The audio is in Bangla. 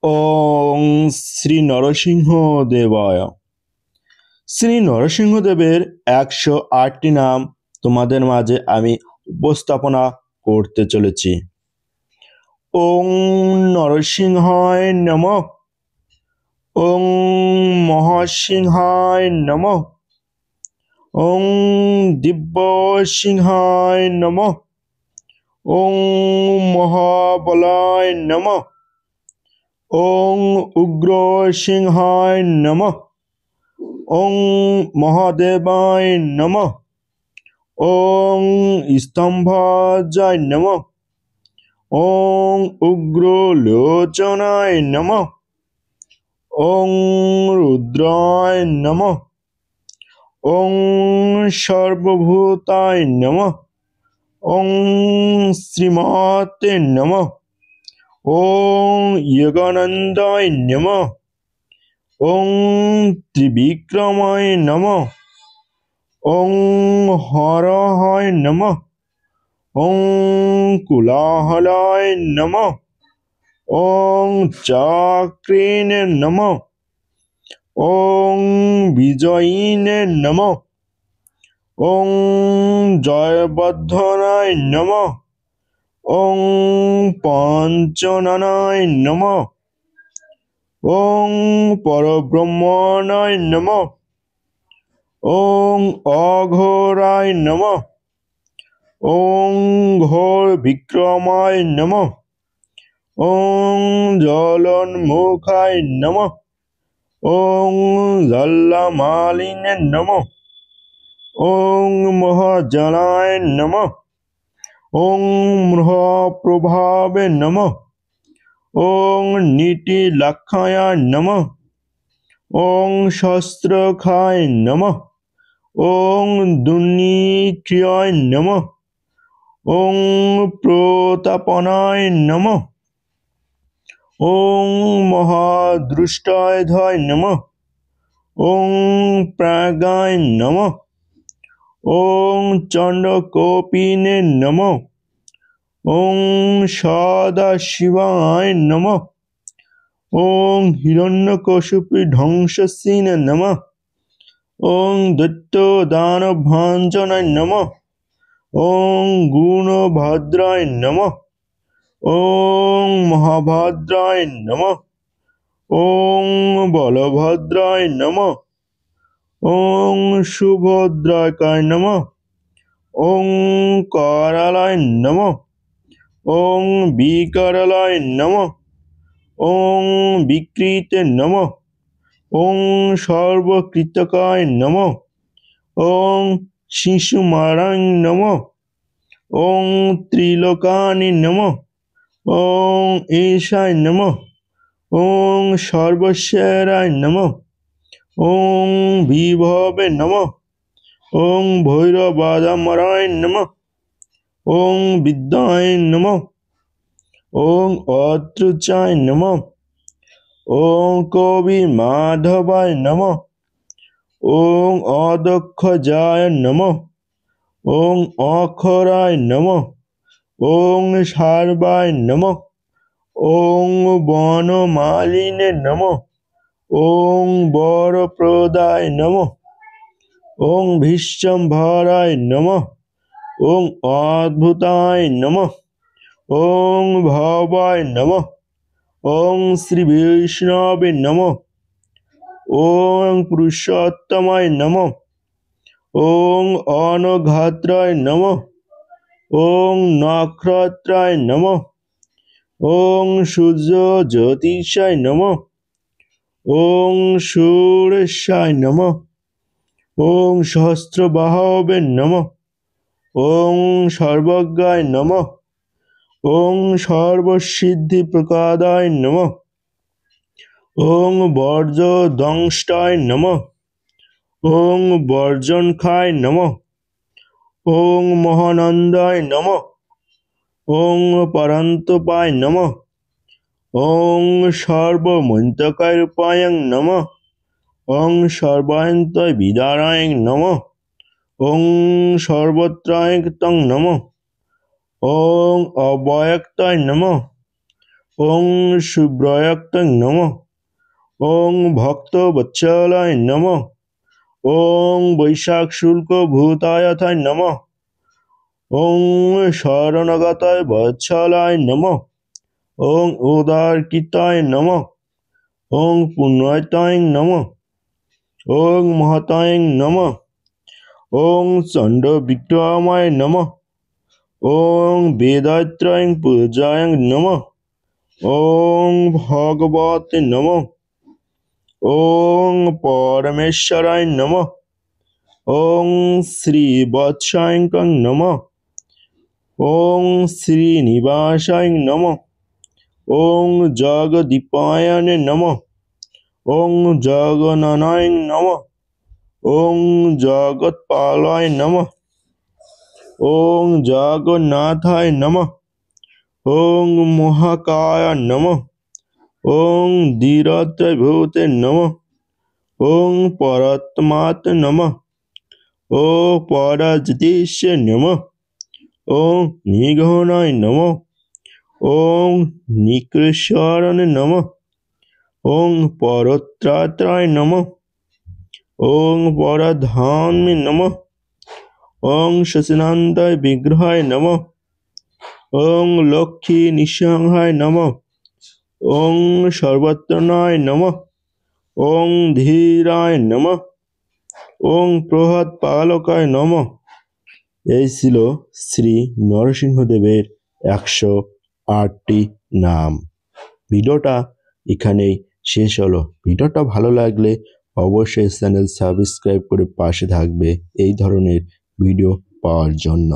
ওং শ্রী নরসিংহ দেবায়। শ্রী নরসিংহদেবের 108টি নাম তোমাদের মাঝে আমি উপস্থাপনা করতে চলেছি। ওং নরসিংহায় নমঃ। ওং মহাসিংহায় নমঃ। ওং দিব্য সিংহায় নমঃ। ওং মহাবলায় নমঃ। ওং উগ্র সিংহায় নমঃ। ওং মহাদেবায় নমঃ। ওং স্তম্ভাজায় নমঃ। ওং উগ্র লোচনায় নমঃ। ওং রুদ্রায় নমঃ। ওং সর্বভূতায় নমঃ। ওং শ্রীমাতে নমঃ। ওং যোগানন্দায় নমঃ। ওং ত্রিবিক্রমায় নমঃ। ওং হরহায় নমঃ। ওং কুলাহলায় নমঃ। ওং চাক্রিণে নমঃ। ওং বিজয়িনে নমঃ। ওং জয়বর্ধনায় নমঃ। ওং পঞ্চননায় নমঃ। ওং পরব্রহ্মণায় নমঃ। ওং অঘোরায় নমঃ। ওং ঘোর বিক্রমায় নমঃ। ওং জলোন্মুখায় নমঃ। ওং জলমালিনে নমঃ। ওং মহাজনায় নমঃ। ওং মহাপ্রভাবে নমঃ। ওং নীতিলাক্ষায় নমঃ। ওং শস্ত্রখায় নমঃ। ওং দুর্নিক্রিয়ায় নমঃ। ওং প্রতাপনায় নমঃ। ওং মহাদৃষ্টায় নমঃ। ওং প্রাজ্ঞায় নমঃ। ওং চণ্ডকোপিনে নমঃ। ওং সদাশিবায় নমঃ। ওং হিরণ্যকশিপু ধ্বংসসিনে নমঃ। ওং দৈত্যদানভাঞ্জনায় নমঃ। ওং গুণভদ্রায় নমঃ। ওং মহাভদ্রায় নমঃ। ওং বলভদ্রায় নমঃ। ওং সুভদ্রাকায় নমঃ। ওং করালায় নমঃ। ওং বিকরালায় নমঃ। ওং বিকৃতে নমঃ। ওং সর্বকৃতকায় নমঃ। ওং শিশুমারায় নমঃ। ওং ত্রিলোকানি নমঃ। ওং ঈশায় নমঃ। ওং সর্বস্বরায় নমঃ। ওং বিভবে নমঃ। ওং ভৈরবাদামরায় নমঃ। ওং বিদ্যায় নমঃ। ওং অত্রুচায় নমঃ। ওং কবি মাধবায় নমঃ। ওং অদক্ষজায় নমঃ। ওং অক্ষরায় নমঃ। ওং সার্বায় নমঃ। ওং বনমালিনে নমঃ। ওং বরপ্রদায় নমঃ। ওং বিশ্বম্ভরায় নমঃ। ওং অদ্ভুতায় নমঃ। ওং ভবায় নমঃ। ওং শ্রী বৈষ্ণবে নমঃ। ওং পুরুষোত্তমায় নমঃ। ওং অনঘাত্রায় নমঃ। ওং নক্ষত্রায় নমঃ। ওং সূর্য জ্যোতিষায় নমঃ। ওং সুরেশায় নমঃ। ওং সহস্রবাহবে নমঃ। ওং সর্বজ্ঞায় নমঃ। ওং সর্বসিদ্ধি প্রকাদায় নমঃ। ওং বর্জদংষ্টায় নমঃ। ওং বর্জনখায় নমঃ। ওং মহানন্দায় নমঃ। ওং পরন্তপায় নমঃ। ওং সর্বমন্তকায় রূপায়ং নমঃ। ওং সর্বান্তয় বিদারায় নমঃ। ওং সর্বত্রায়ং নমঃ। ওং অব্যক্তায় নমঃ। ওং শুভ্রয়ক্তং নমঃ। ওং ভক্তবৎসলায় নমঃ। ওং বৈশাখ শুল্ক ভূতায়থায় নমঃ। ওং শরণগতায় বৎসলায় নমঃ। ওং উদারকৃতায় নমঃ। ওং পুণ্যায়তায় নমঃ। ওং মহাতায় নমঃ। ওং চণ্ডবিক্রমায় নমঃ। ওং বেদাত্রয় পূজায় নমঃ। ওং ভগবতে নমঃ। ওং পরমেশ্বরায় নমঃ। ওং শ্রীবৎসায় নমঃ। ওং শ্রীনিবাসায় নমঃ। ওং জগদীপায়নে নমঃ। ওং জগননায় নমঃ। ওং জগৎপালায় নমঃ। ওং জগন্নাথায় নমঃ। ওং মহাকায় নমঃ। ওং ধীরত্রভূতে নমঃ। ওং পরাত্মাত নমঃ। ওং পরাজতেশে নমঃ। ওং নিঘনায় নমঃ। ওং নিকৃশ্বরণে নমঃ। ওং পরত্রাত্রায় নমঃ। ওং পরধামে নমঃ। ওং শশিনান্তায় বিগ্রহায় নমঃ। ওং লক্ষ্মী নিঃসংহায় নমঃ। ওং সর্বত্রনায় নমঃ। ওং ধীরায় নমঃ। ওং প্রহৎ পালকায় নমঃ। এই ছিল শ্রী নরসিংহদেবের 108টি নাম। ভিডিওটা এখানেই শেষ হলো। ভিডিওটা ভালো লাগলে অবশ্যই চ্যানেল সাবস্ক্রাইব করে পাশে থাকবে এই ধরনের ভিডিও পাওয়ার জন্য।